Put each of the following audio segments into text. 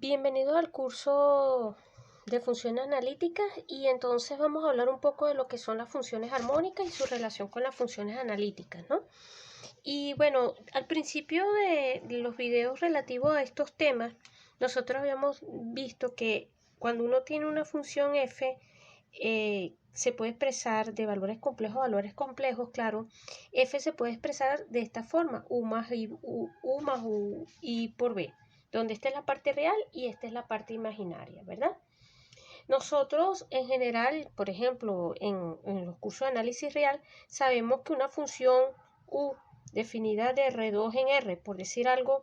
Bienvenido al curso de funciones analíticas y entonces vamos a hablar un poco de lo que son las funciones armónicas y su relación con las funciones analíticas, ¿no? Y bueno, al principio de los videos relativos a estos temas, nosotros habíamos visto que cuando uno tiene una función f, se puede expresar de valores complejos a valores complejos, claro. F se puede expresar de esta forma, u más i por b, donde esta es la parte real y esta es la parte imaginaria, ¿verdad? Nosotros en general, por ejemplo, en los cursos de análisis real, sabemos que una función u definida de R2 en R, por decir algo,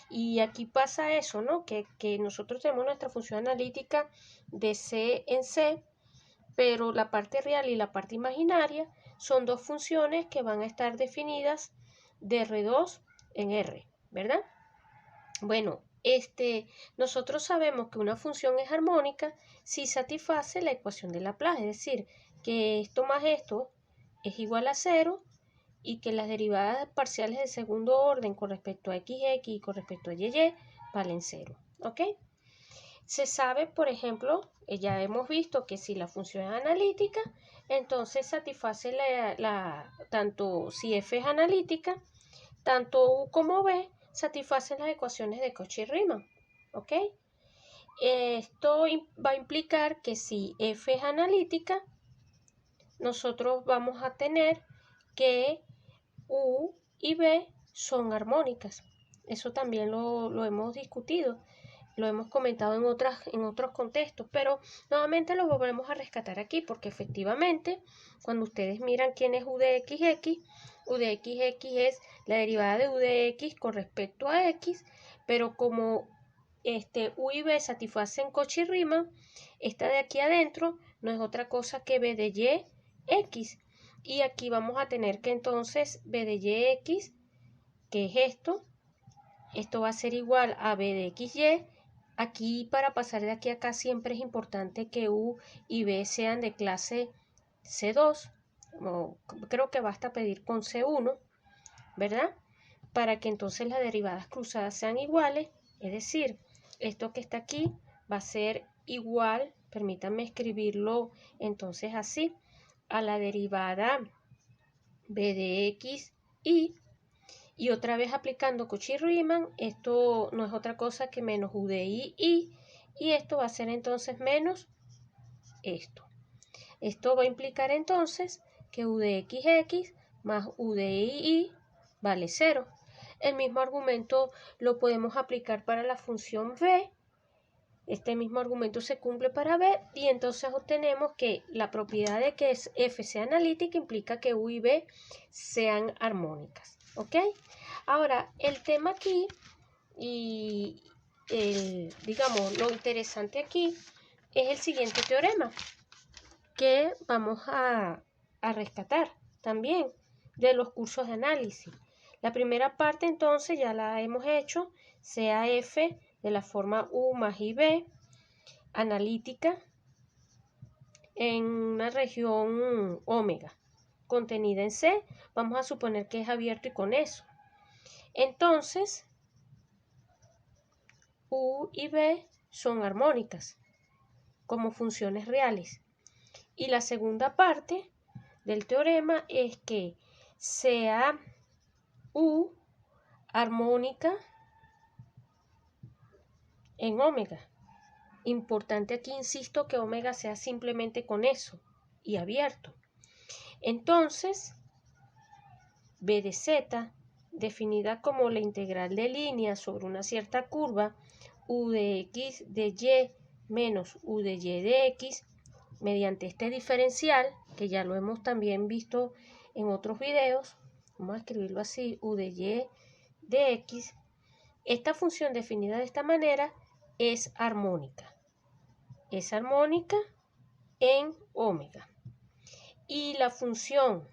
y aquí pasa eso, ¿no? Que nosotros tenemos nuestra función analítica de C en C, pero la parte real y la parte imaginaria son dos funciones que van a estar definidas de R2 en R, ¿verdad? Bueno, nosotros sabemos que una función es armónica si satisface la ecuación de Laplace, es decir, que esto más esto es igual a 0 y que las derivadas parciales de segundo orden con respecto a xx y con respecto a y valen 0, ¿ok? Se sabe, por ejemplo, ya hemos visto que si la función es analítica, entonces satisface tanto si f es analítica, tanto u como v satisfacen las ecuaciones de Cauchy y Riemann, ¿ok? Esto va a implicar que si f es analítica, nosotros vamos a tener que u y b son armónicas. Eso también lo hemos discutido, lo hemos comentado en otros contextos, pero nuevamente lo volvemos a rescatar aquí porque efectivamente cuando ustedes miran quién es u de xx, u de xx es la derivada de u de x con respecto a x, pero como u y b satisfacen Cauchy y Riemann, esta de aquí adentro no es otra cosa que b de y x, y aquí vamos a tener que entonces b de y x, que es esto va a ser igual a b de xy. Aquí para pasar de aquí a acá siempre es importante que u y b sean de clase C2, creo que basta pedir con C1, ¿verdad? Para que entonces las derivadas cruzadas sean iguales, es decir, esto que está aquí va a ser igual, permítanme escribirlo entonces así, a la derivada b de x y otra vez aplicando Cauchy-Riemann, esto no es otra cosa que menos u de y esto va a ser entonces menos esto. Esto va a implicar entonces que u de xx más u de y vale 0. El mismo argumento lo podemos aplicar para la función v. Este mismo argumento se cumple para b y entonces obtenemos que la propiedad de que f sea analítica implica que u y b sean armónicas, ¿ok? Ahora, el tema aquí y digamos lo interesante aquí es el siguiente teorema que vamos a rescatar también de los cursos de análisis. La primera parte entonces ya la hemos hecho, sea f de la forma u más ib analítica en una región omega contenida en C, vamos a suponer que es abierto y con eso. Entonces, u y b son armónicas como funciones reales. Y la segunda parte del teorema es que sea u armónica en omega. Importante aquí, insisto, que omega sea simplemente con eso y abierto. Entonces, b de z, definida como la integral de línea sobre una cierta curva, u de x de y menos u de y de x, mediante este diferencial, que ya lo hemos también visto en otros videos, vamos a escribirlo así, u de y de x, esta función definida de esta manera es armónica. Es armónica en omega. Y la función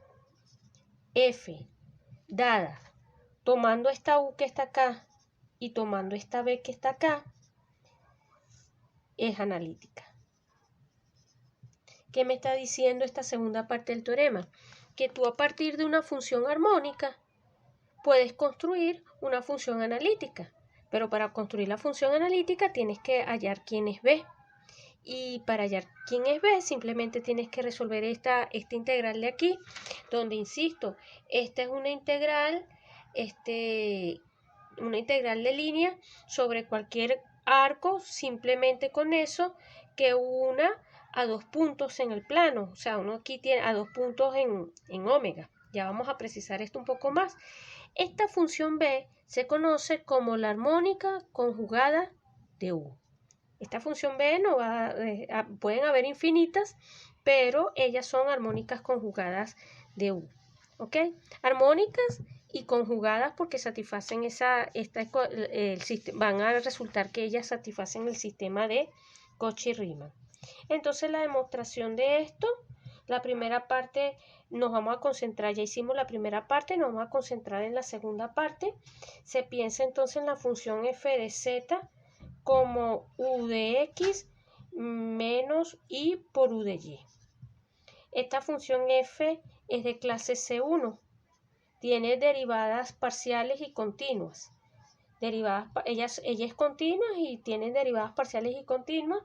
f dada tomando esta u que está acá y tomando esta b que está acá es analítica. ¿Qué me está diciendo esta segunda parte del teorema? Que tú a partir de una función armónica puedes construir una función analítica. Pero para construir la función analítica tienes que hallar quién es B. Y para hallar quién es B, simplemente tienes que resolver esta integral de aquí, donde, insisto, esta es una integral de línea sobre cualquier arco, simplemente con eso que una a dos puntos en el plano. O sea, uno aquí tiene a dos puntos en omega. Ya vamos a precisar esto un poco más. Esta función B se conoce como la armónica conjugada de U. Esta función B no va, pueden haber infinitas, pero ellas son armónicas conjugadas de U. ¿Ok? Armónicas y conjugadas porque satisfacen van a resultar que ellas satisfacen el sistema de Cauchy-Riemann. Entonces la demostración de esto, la primera parte nos vamos a concentrar, ya hicimos la primera parte, nos vamos a concentrar en la segunda parte. Se piensa entonces en la función f de z como u de x menos y por u de y. Esta función f es de clase C1. Tiene derivadas parciales y continuas. Ella es continua y tiene derivadas parciales y continuas.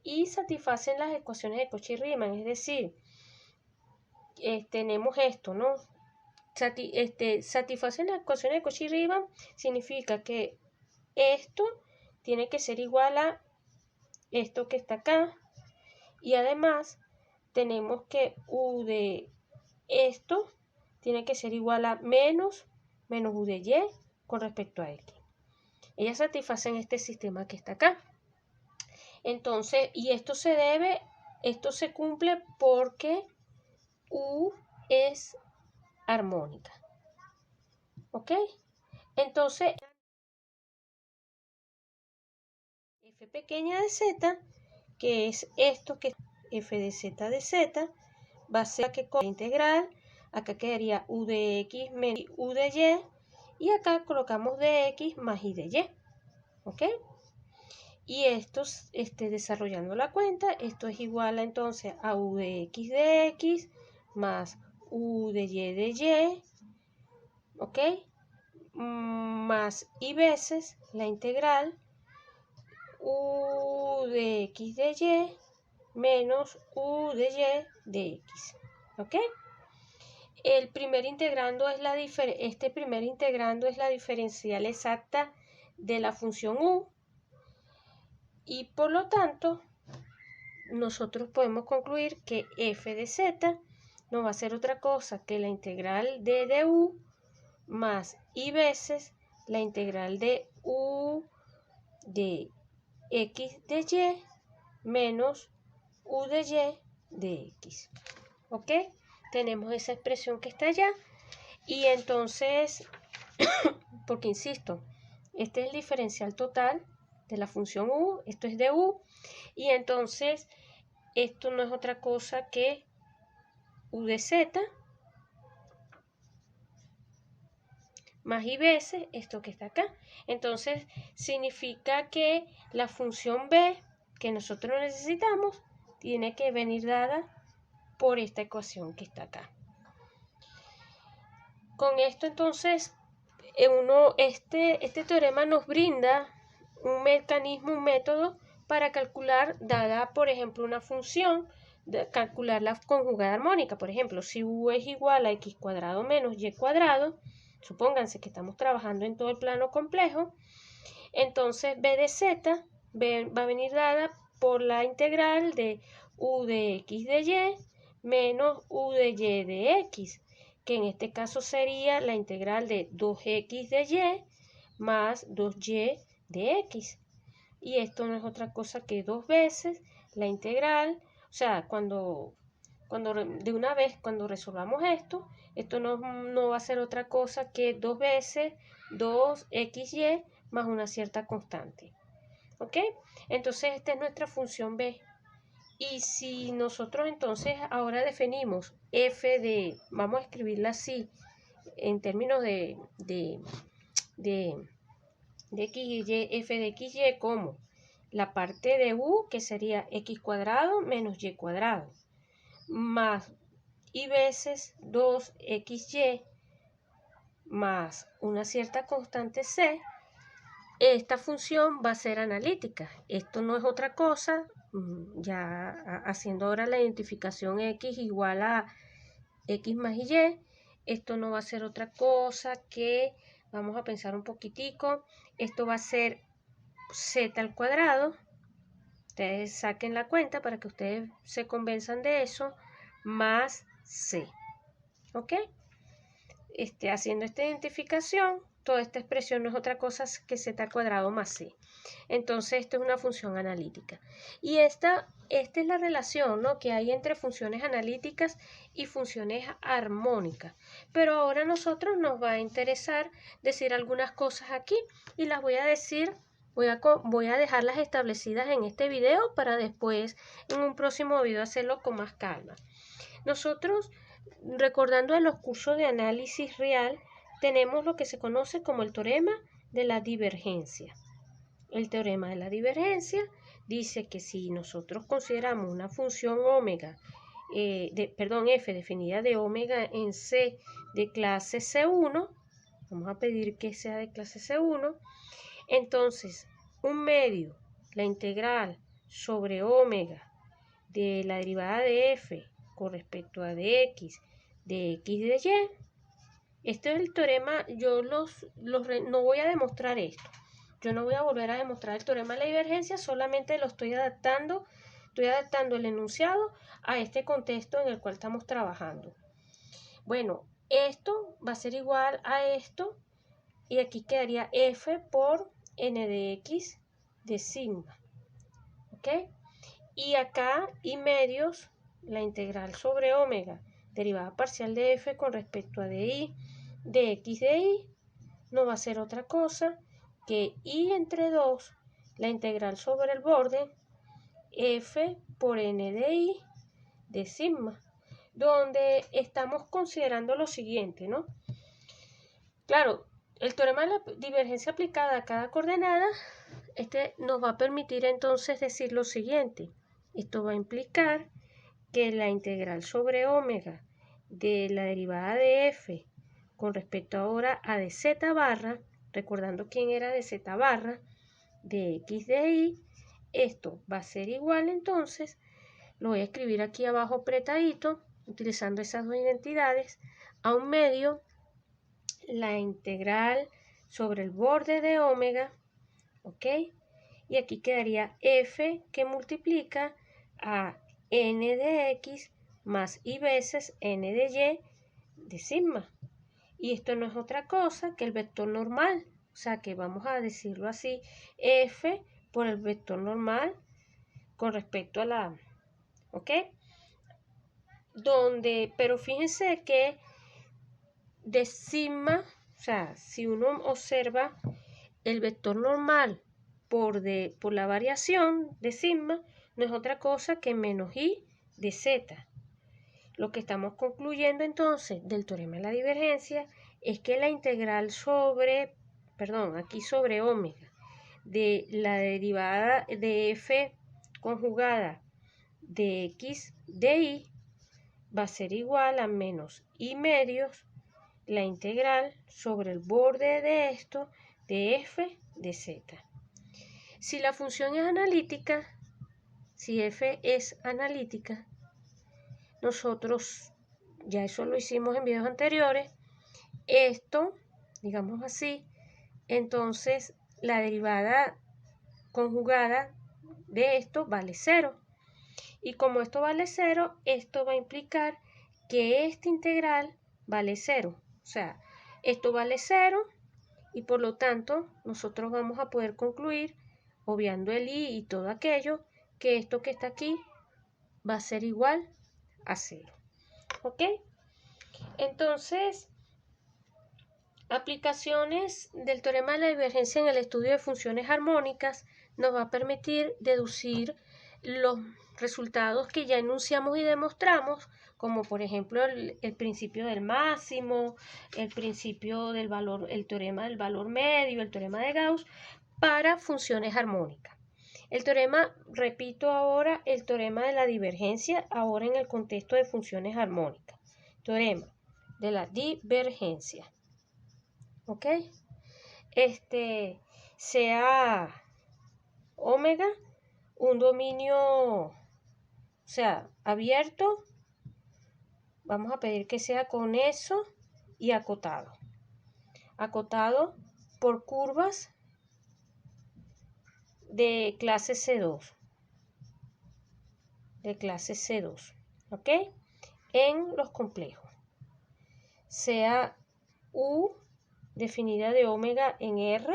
Y satisfacen las ecuaciones de Cauchy-Riemann. Es decir, tenemos esto, ¿no? Satisfacen las ecuaciones de Cauchy-Riemann significa que esto tiene que ser igual a esto que está acá, y además tenemos que u de esto tiene que ser igual a menos u de y con respecto a x. Ellas satisfacen este sistema que está acá. Entonces, y esto se cumple porque u es armónica. ¿Ok? Entonces, f pequeña de z, que es esto que es f de z, va a ser la que con la integral. Acá quedaría u de x menos u de y, y acá colocamos de x más y de y. ¿Ok? Y esto, desarrollando la cuenta, esto es igual a, entonces a u de x más u de y, ¿ok? Más y veces la integral u de x de y menos u de y de x. ¿Ok? El primer integrando es este primer integrando es la diferencial exacta de la función u, y por lo tanto nosotros podemos concluir que f de z no va a ser otra cosa que la integral de u más y veces la integral de u de x de y menos u de y de x. ¿Ok? Tenemos esa expresión que está allá. Y entonces, porque insisto, este es el diferencial total de la función u, esto es de u, y entonces esto no es otra cosa que u de z más y veces esto que está acá. Entonces significa que la función b que nosotros necesitamos tiene que venir dada por esta ecuación que está acá. Con esto entonces este teorema nos brinda un mecanismo, un método para calcular, dada por ejemplo una función, calcular la conjugada armónica. Por ejemplo, si u es igual a x cuadrado menos y cuadrado, supónganse que estamos trabajando en todo el plano complejo, entonces b de z va a venir dada por la integral de u de x de y menos u de y de x, que en este caso sería la integral de 2x de y más 2y de x. Y esto no es otra cosa que dos veces la integral, o sea, cuando resolvamos esto no va a ser otra cosa que dos veces 2xy más una cierta constante. ¿Ok? Entonces esta es nuestra función b. Y si nosotros entonces ahora definimos f de, vamos a escribirla así, en términos de x y y, f de x y como la parte de u, que sería x cuadrado menos y cuadrado, más y veces 2xy más una cierta constante c, esta función va a ser analítica. Esto no es otra cosa, ya haciendo ahora la identificación x igual a x más y, esto no va a ser otra cosa que, vamos a pensar un poquitico, esto va a ser z al cuadrado. Ustedes saquen la cuenta para que ustedes se convenzan de eso, más c. ¿Ok? Haciendo esta identificación, toda esta expresión no es otra cosa que z al cuadrado más c. Entonces, esto es una función analítica. Y esta es la relación, ¿no?, que hay entre funciones analíticas y funciones armónicas. Pero ahora a nosotros nos va a interesar decir algunas cosas aquí y las voy a decir. Voy a dejarlas establecidas en este video para después en un próximo video hacerlo con más calma. Nosotros, recordando de los cursos de análisis real, tenemos lo que se conoce como el teorema de la divergencia. El teorema de la divergencia dice que si nosotros consideramos una función omega, f definida de omega en C de clase C1, vamos a pedir que sea de clase C1, entonces un medio, la integral sobre omega de la derivada de f con respecto a dx de x de y. Este es el teorema. Yo no voy a demostrar esto. Yo no voy a volver a demostrar el teorema de la divergencia, solamente lo estoy adaptando el enunciado a este contexto en el cual estamos trabajando. Bueno, esto va a ser igual a esto y aquí quedaría f por n de x de sigma. ¿Ok? Y acá y medios, la integral sobre omega, derivada parcial de f con respecto a di de x de y, no va a ser otra cosa que y entre 2, la integral sobre el borde, f por n de y de sigma, donde estamos considerando lo siguiente, ¿no? Claro, el teorema de la divergencia aplicada a cada coordenada, nos va a permitir entonces decir lo siguiente. Esto va a implicar que la integral sobre omega de la derivada de f con respecto ahora a de z barra, recordando quién era de z barra, de x de y, esto va a ser igual entonces, lo voy a escribir aquí abajo apretadito, utilizando esas dos identidades, a un medio, la integral sobre el borde de omega, ¿ok? Y aquí quedaría f que multiplica a n de x más y veces n de y de sigma. Y esto no es otra cosa que el vector normal. O sea que vamos a decirlo así, f por el vector normal con respecto a la... ¿Ok? Pero fíjense que de sigma, o sea, si uno observa el vector normal por la variación de sigma, no es otra cosa que menos i de z. Lo que estamos concluyendo entonces del teorema de la divergencia es que la integral sobre, aquí sobre omega, de la derivada de f conjugada de x de y va a ser igual a menos i medios la integral sobre el borde de esto de f de z. Si la función es analítica, si f es analítica, nosotros, ya eso lo hicimos en videos anteriores, esto, digamos así, entonces la derivada conjugada de esto vale 0. Y como esto vale 0, esto va a implicar que esta integral vale 0. O sea, esto vale 0 y por lo tanto nosotros vamos a poder concluir, obviando el i y todo aquello, que esto que está aquí va a ser igual a 0. ¿Ok? Entonces, aplicaciones del teorema de la divergencia en el estudio de funciones armónicas nos va a permitir deducir los resultados que ya enunciamos y demostramos, como por ejemplo el principio del máximo, el principio del valor, el teorema del valor medio, el teorema de Gauss, para funciones armónicas. El teorema, repito ahora, el teorema de la divergencia, ahora en el contexto de funciones armónicas. Teorema de la divergencia. ¿Ok? sea omega un dominio, o sea, abierto. Vamos a pedir que sea con eso y acotado. Acotado por curvas de clase C2. De clase C2. ¿Ok? En los complejos. Sea U definida de omega en R.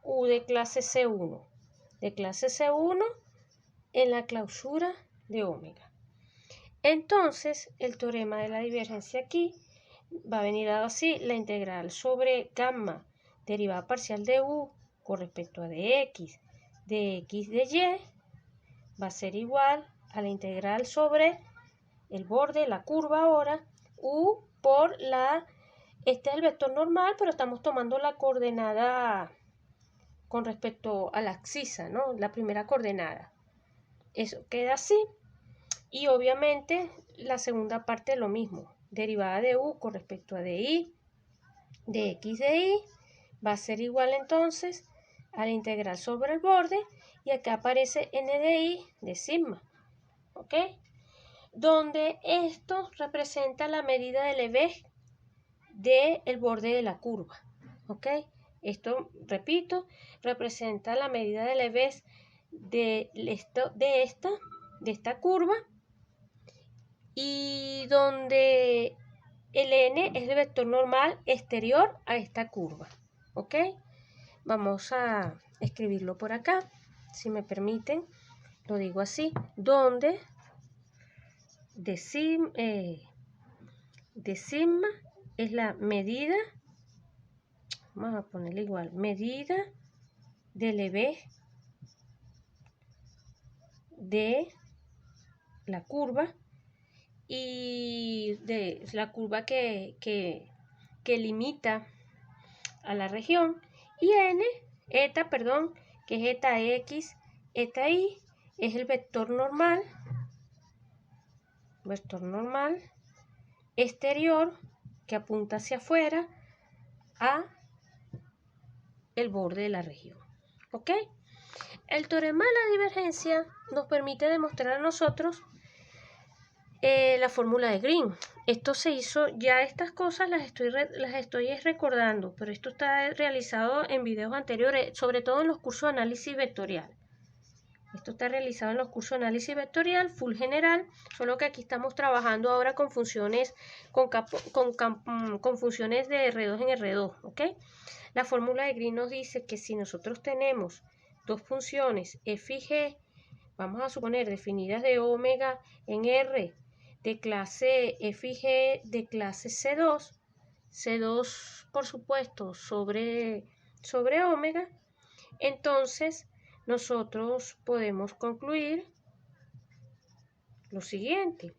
U de clase C1. De clase C1 en la clausura de omega. Entonces, el teorema de la divergencia aquí va a venir dado así: la integral sobre gamma derivada parcial de u con respecto a dx de y va a ser igual a la integral sobre el borde, la curva ahora, u por la, este es el vector normal, pero estamos tomando la coordenada con respecto a la abscisa, ¿no? La primera coordenada. Eso queda así. Y obviamente la segunda parte es lo mismo, derivada de u con respecto a de x de y va a ser igual entonces a la integral sobre el borde, y acá aparece n de y de sigma, ¿ok? Donde esto representa la medida de levez del borde de la curva, ¿ok? Esto, repito, representa la medida de levez de esta curva, y donde el n es el vector normal exterior a esta curva, ¿ok? Vamos a escribirlo por acá, si me permiten, lo digo así, donde de sigma es la medida, vamos a ponerle igual, medida de levez de la curva, y de la curva que limita a la región, y eta, que es eta x, eta y, es el vector normal exterior que apunta hacia afuera a el borde de la región, ¿ok? El teorema de la divergencia nos permite demostrar a nosotros la fórmula de Green. Esto se hizo, ya estas cosas las estoy recordando, pero esto está realizado en videos anteriores, sobre todo en los cursos de análisis vectorial. Esto está realizado en los cursos de análisis vectorial, full general, solo que aquí estamos trabajando ahora con funciones, con funciones de R2 en R2, ¿ok? La fórmula de Green nos dice que si nosotros tenemos dos funciones f y g, vamos a suponer definidas de omega en R, de clase f y g de clase C2, C2 por supuesto sobre omega, entonces nosotros podemos concluir lo siguiente,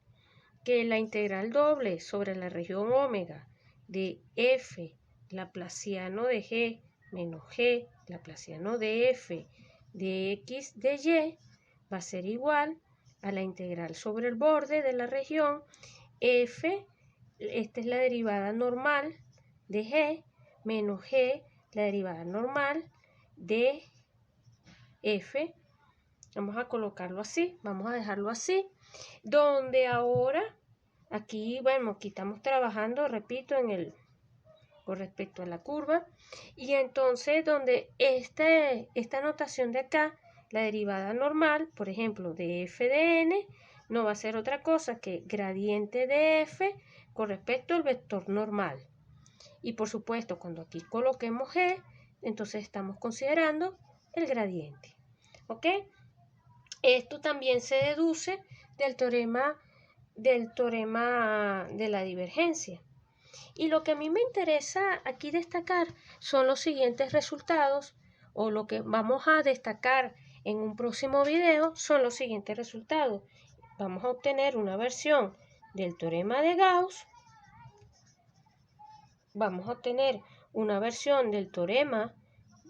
que la integral doble sobre la región omega de f laplaciano de g menos g laplaciano de f de x de y va a ser igual a la integral sobre el borde de la región f, esta es la derivada normal de g, menos g, la derivada normal de f. Vamos a colocarlo así, vamos a dejarlo así, donde ahora, aquí, bueno, aquí estamos trabajando, repito, con respecto a la curva, y entonces donde esta notación de acá, la derivada normal, por ejemplo, de f de n, no va a ser otra cosa que gradiente de f con respecto al vector normal. Y por supuesto, cuando aquí coloquemos g, entonces estamos considerando el gradiente, ¿ok? Esto también se deduce del teorema de la divergencia. Y lo que a mí me interesa aquí destacar son los siguientes resultados, o lo que vamos a destacar en un próximo video son los siguientes resultados. Vamos a obtener una versión del teorema de Gauss, vamos a obtener una versión del teorema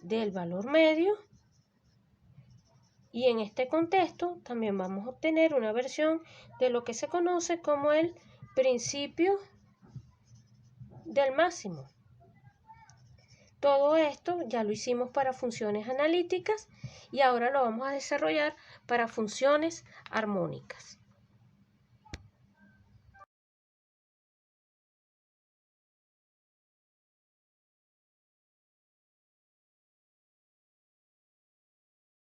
del valor medio, y en este contexto también vamos a obtener una versión de lo que se conoce como el principio del máximo. Todo esto ya lo hicimos para funciones analíticas y ahora lo vamos a desarrollar para funciones armónicas.